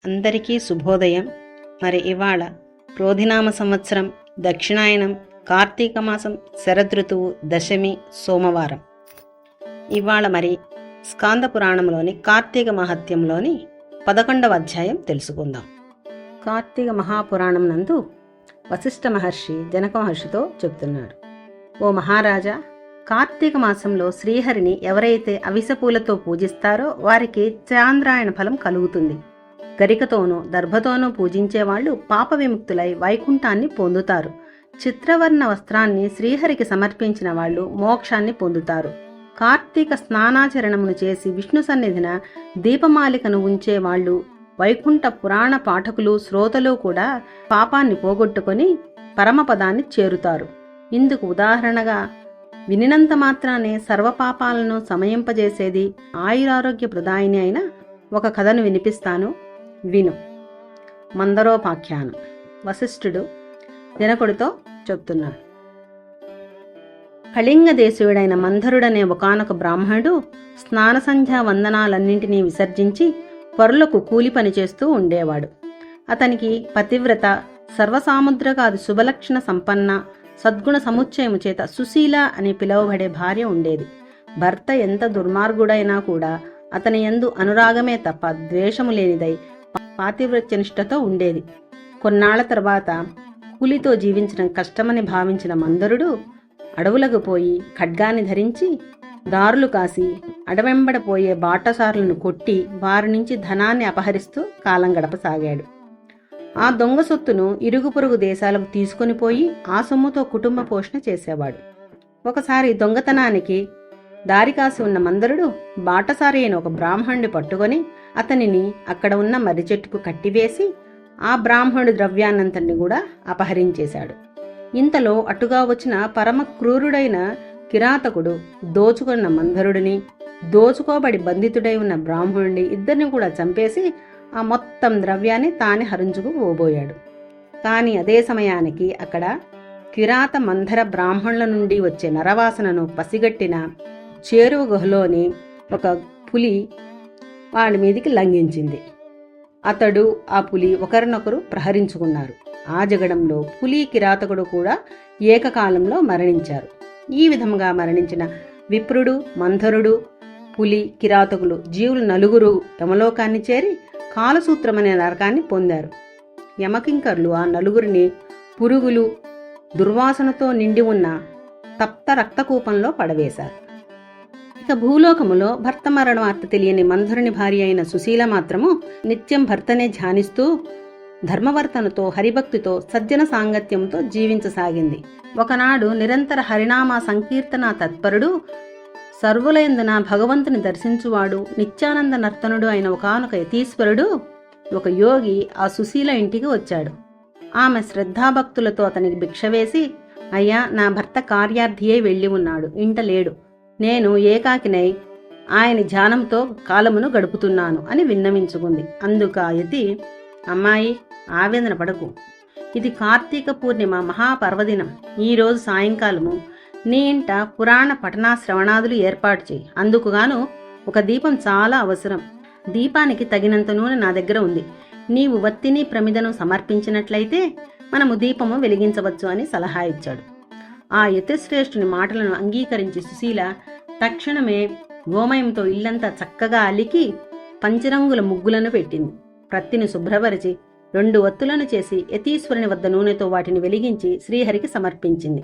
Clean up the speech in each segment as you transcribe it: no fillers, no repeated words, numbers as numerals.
అందరికీ శుభోదయం. మరి ఇవాళ క్రోధినామ సంవత్సరం, దక్షిణాయనం, కార్తీక మాసం, శరదృతువు, దశమి, సోమవారం. ఇవాళ మరి స్కాంద పురాణంలోని కార్తీక మహత్యంలోని 11వ అధ్యాయం తెలుసుకుందాం. కార్తీక మహాపురాణం నందు వశిష్ఠ మహర్షి జనక మహర్షితో చెప్తున్నాడు. ఓ మహారాజా, కార్తీక మాసంలో శ్రీహరిని ఎవరైతే అవిసెపూలతో పూజిస్తారో వారికి చాంద్రాయణ ఫలం కలుగుతుంది. గరికతోనూ దర్భతోనూ పూజించేవాళ్లు పాప విముక్తులై వైకుంఠాన్ని పొందుతారు. చిత్రవర్ణ వస్త్రాన్ని శ్రీహరికి సమర్పించిన వాళ్ళు మోక్షాన్ని పొందుతారు. కార్తీక స్నానాచరణమును చేసి విష్ణు సన్నిధిన దీపమాలికను ఉంచేవాళ్లు, వైకుంఠ పురాణ పాఠకులు, శ్రోతలు కూడా పాపాన్ని పోగొట్టుకొని పరమపదాన్ని చేరుతారు. ఇందుకు ఉదాహరణగా వినినంత మాత్రానే సర్వపాపాలను సమయింపజేసేది ఆయురారోగ్య ప్రదాయిని అయిన ఒక కథను వినిపిస్తాను, విను. మందరోపాఖ్యానం. వశిష్ఠుడు జనకుడితో చెప్తున్నాడు. కళింగ దేశీయుడైన మందరుడనే ఒకానొక బ్రాహ్మణుడు స్నాన సంధ్యా వందనాలన్నింటినీ విసర్జించి పరులకు కూలి పని చేస్తూ ఉండేవాడు. అతనికి పతివ్రత, సర్వసాముద్రకాది శుభలక్షణ సంపన్న, సద్గుణ సముచ్చయము చేత సుశీల అని పిలువబడే భార్య ఉండేది. భర్త ఎంత దుర్మార్గుడైనా కూడా అతని యందు అనురాగమే తప్ప ద్వేషము లేనిదై పాతివ్రత్యనిష్టతో ఉండేది. కొన్నాళ్ల తర్వాత కూలితో జీవించడం కష్టమని భావించిన మందరుడు అడవులకు పోయి ఖడ్గాన్ని ధరించి దారులు కాసి అడవెంబడపోయే బాటసారులను కొట్టి వారి నుంచి ధనాన్ని అపహరిస్తూ కాలం గడపసాగాడు. ఆ దొంగ సొత్తును ఇరుగు పొరుగు దేశాలకు తీసుకొని పోయి ఆ సొమ్ముతో కుటుంబ పోషణ చేసేవాడు. ఒకసారి దొంగతనానికి దారి కాసి ఉన్న మందరుడు బాటసారి అయిన ఒక బ్రాహ్మణుడి పట్టుకొని అతనిని అక్కడ ఉన్న మర్రి చెట్టుకు కట్టివేసి ఆ బ్రాహ్మణుడి ద్రవ్యాన్నంతని కూడా అపహరించేశాడు. ఇంతలో అటుగా వచ్చిన పరమ క్రూరుడైన కిరాతకుడు దోచుకున్న మందరుడిని, దోచుకోబడి బంధితుడై ఉన్న బ్రాహ్మణుడి ఇద్దరిని కూడా చంపేసి ఆ మొత్తం ద్రవ్యాన్ని తానే హరించుకుపోబోయాడు. కానీ అదే సమయానికి అక్కడ కిరాత మందర బ్రాహ్మణుల నుండి వచ్చే నరవాసనను పసిగట్టిన చేరువ గుహలోని ఒక పులి వాడి మీదికి లంఘించింది. అతడు, ఆ పులి ఒకరినొకరు ప్రహరించుకున్నారు. ఆ జగడంలో పులి, కిరాతకుడు కూడా ఏకకాలంలో మరణించారు. ఈ విధంగా మరణించిన విప్రుడు, మంథరుడు, పులి, కిరాతకులు జీవులు నలుగురు యమలోకాన్ని చేరి కాలసూత్రమనే నరకాన్ని పొందారు. యమకింకర్లు ఆ నలుగురిని పురుగులు, దుర్వాసనతో నిండి ఉన్న తప్త రక్తకూపంలో పడవేశారు. ఇక భూలోకములో భర్త మరణ వార్త తెలియని మంధరుని భార్య అయిన సుశీల మాత్రము నిత్యం భర్తనే ధ్యానిస్తూ ధర్మవర్తనతో, హరిభక్తితో, సజ్జన సాంగత్యంతో జీవించసాగింది. ఒకనాడు నిరంతర హరినామ సంకీర్తన తత్పరుడు, సర్వులయందున భగవంతుని దర్శించువాడు, నిత్యానంద నర్తనుడు అయిన ఒకానొక యతీశ్వరుడు, ఒక యోగి ఆ సుశీల ఇంటికి వచ్చాడు. ఆమె శ్రద్ధాభక్తులతో అతనికి భిక్ష వేసి, అయ్యా, నా భర్త కార్యార్థియే వెళ్ళి ఉన్నాడు, ఇంట లేడు. నేను ఏకాకినై ఆయన ధ్యానంతో కాలమును గడుపుతున్నాను అని విన్నవించుకుంది. అందుకు ఆ యతి, అమ్మాయి, ఆవేదన పడకు. ఇది కార్తీక పూర్ణిమ మహాపర్వదినం. ఈరోజు సాయంకాలము నీ ఇంట పురాణ పఠనా శ్రవణాదులు ఏర్పాటు చేయి. అందుకుగాను ఒక దీపం చాలా అవసరం. దీపానికి తగినంత నూనె నా దగ్గర ఉంది. నీవు వత్తిని ప్రమిదను సమర్పించినట్లయితే మనము దీపము వెలిగించవచ్చు అని సలహా ఇచ్చాడు. ఆ యతిశ్రేష్ఠుని మాటలను అంగీకరించి సుశీల తక్షణమే గోమయంతో ఇల్లంతా చక్కగా అలికి పంచరంగుల ముగ్గులను పెట్టింది. ప్రత్తిని శుభ్రపరిచి 2 వత్తులను చేసి యతీశ్వరుని వద్ద నూనెతో వాటిని వెలిగించి శ్రీహరికి సమర్పించింది.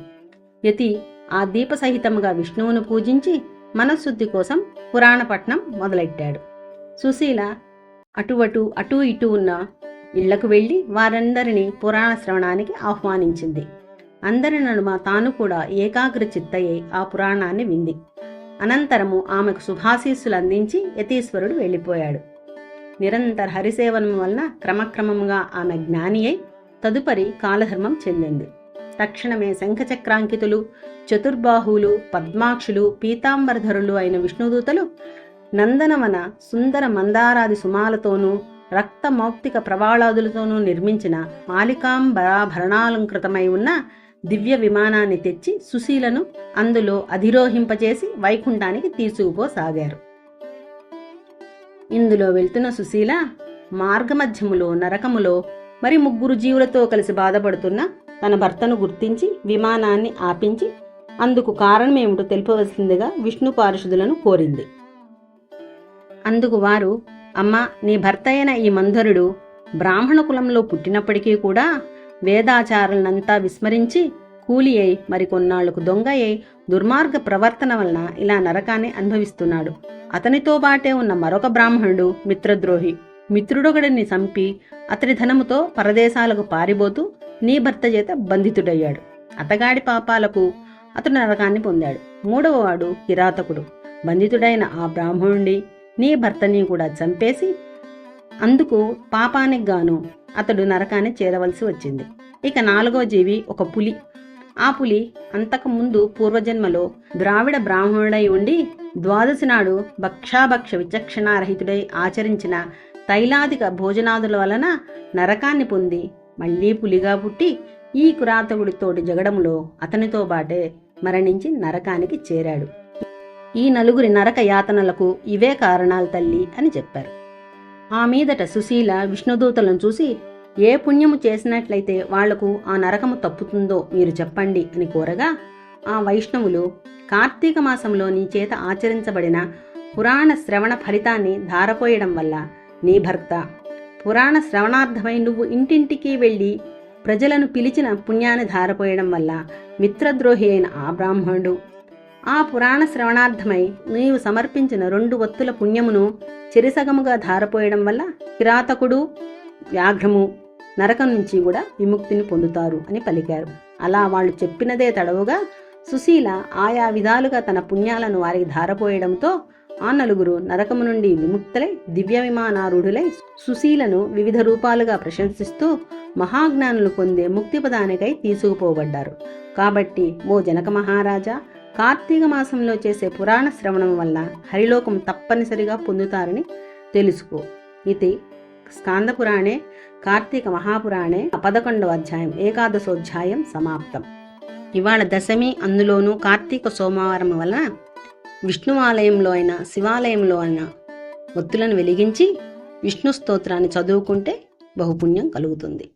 యతి ఆ దీపసహితముగా విష్ణువును పూజించి మనశ్శుద్ధి కోసం పురాణపట్నం మొదలెట్టాడు. సుశీల అటు ఇటు ఉన్న ఇళ్లకు వెళ్లి వారందరినీ పురాణ శ్రవణానికి ఆహ్వానించింది. అందరి నడుమ తాను కూడా ఏకాగ్ర చిత్తయ్యై ఆ పురాణాన్ని వింది. అనంతరము ఆమెకు శుభాశీస్సులు అందించి యతీశ్వరుడు వెళ్ళిపోయాడు. నిరంతర హరిసేవనం వలన క్రమక్రమంగా ఆమె జ్ఞాని అయి తదుపరి కాలధర్మం చెందింది. తక్షణమే శంఖచక్రాంకితులు, చతుర్బాహువులు, పద్మాక్షులు, పీతాంబరధరులు అయిన విష్ణుదూతలు నందనవన సుందర మందారాది సుమాలతోనూ రక్తమౌక్తిక ప్రవాళాదులతోనూ నిర్మించిన మాలికాంబరాభరణాలంకృతమై ఉన్న దివ్య విమానాన్ని తెచ్చి సుశీలను అందులో అధిరోహింపజేసి వైకుంఠానికి తీసుకుపోసాగారు. ఇందులో వెళ్తున్న సుశీల మార్గమధ్యములో నరకములో మరి 3 జీవులతో కలిసి బాధపడుతున్న తన భర్తను గుర్తించి విమానాన్ని ఆపించి అందుకు కారణమేమిటో తెలుపవలసిందిగా విష్ణు పారిషదులను కోరింది. అందుకు వారు, అమ్మా, నీ భర్త అయిన ఈ మంధరుడు బ్రాహ్మణ కులంలో పుట్టినప్పటికీ కూడా వేదాచారాలనంతా విస్మరించి కూలి అయి మరికొన్నాళ్లకు దొంగ అయి దుర్మార్గ ప్రవర్తన వలన ఇలా నరకాన్ని అనుభవిస్తున్నాడు. అతనితో బాటే ఉన్న మరొక బ్రాహ్మణుడు మిత్రద్రోహి. మిత్రుడొకడిని చంపి అతని ధనముతో పరదేశాలకు పారిపోతూ నీ భర్త చేత బంధితుడయ్యాడు. అతగాడి పాపాలకు అతడు నరకాన్ని పొందాడు. 3వ వాడు కిరాతకుడు. బంధితుడైన ఆ బ్రాహ్మణుడి నీ భర్తని కూడా చంపేసి అందుకు పాపానికి గాను అతడు నరకాన్ని చేరవలసి వచ్చింది. ఇక 4వ జీవి ఒక పులి. ఆ పులి అంతకుముందు పూర్వజన్మలో ద్రావిడ బ్రాహ్మణుడై ఉండి ద్వాదశి నాడు భక్షాభక్ష విచక్షణారహితుడై ఆచరించిన తైలాదిక భోజనాదుల వలన నరకాన్ని పొంది మళ్లీ పులిగా పుట్టి ఈ కిరాతకుడితోటి జగడములో అతనితో బాటే మరణించి నరకానికి చేరాడు. ఈ 4 నరక యాతనలకు ఇవే కారణాలు తల్లి అని చెప్పారు. ఆ మీదట సుశీల విష్ణుదూతలను చూసి, ఏ పుణ్యము చేసినట్లయితే వాళ్లకు ఆ నరకము తప్పుతుందో మీరు చెప్పండి అని కోరగా, ఆ వైష్ణవులు కార్తీక మాసంలో నీ చేత ఆచరించబడిన పురాణ శ్రవణ ఫలితాన్ని ధారపోయడం వల్ల నీ భర్త, పురాణ శ్రవణార్థమై నువ్వు ఇంటింటికి వెళ్ళి ప్రజలను పిలిచిన పుణ్యాన్ని ధారపోయడం వల్ల మిత్రద్రోహి అయిన ఆ బ్రాహ్మణుడు, ఆ పురాణ శ్రవణార్థమై నీవు సమర్పించిన 2 వత్తుల పుణ్యమును చెరిసగముగా ధారపోయడం వల్ల కిరాతకుడు, వ్యాఘ్రము నరకం నుంచి కూడా విముక్తిని పొందుతారు అని పలికారు. అలా వాళ్ళు చెప్పినదే తడవుగా సుశీల ఆయా విధాలుగా తన పుణ్యాలను వారికి ధారపోయడంతో ఆ 4 నరకము నుండి విముక్తులై దివ్య విమానారూఢులై సుశీలను వివిధ రూపాలుగా ప్రశంసిస్తూ మహాజ్ఞానులు పొందే ముక్తిపదానికై తీసుకుపోబడ్డారు. కాబట్టి ఓ జనక మహారాజా, కార్తీక మాసంలో చేసే పురాణ శ్రవణం వల్ల హరిలోకం తప్పనిసరిగా పొందుతారని తెలుసుకో. ఇది స్కాందపురాణే కార్తీక మహాపురాణే 11వ అధ్యాయం ఏకాదశోధ్యాయం సమాప్తం. ఇవాళ దశమి, అందులోనూ కార్తీక సోమవారం వలన విష్ణువాలయంలో అయినా శివాలయంలో అయినా ఒత్తులను వెలిగించి విష్ణు స్తోత్రాన్ని చదువుకుంటే బహుపుణ్యం కలుగుతుంది.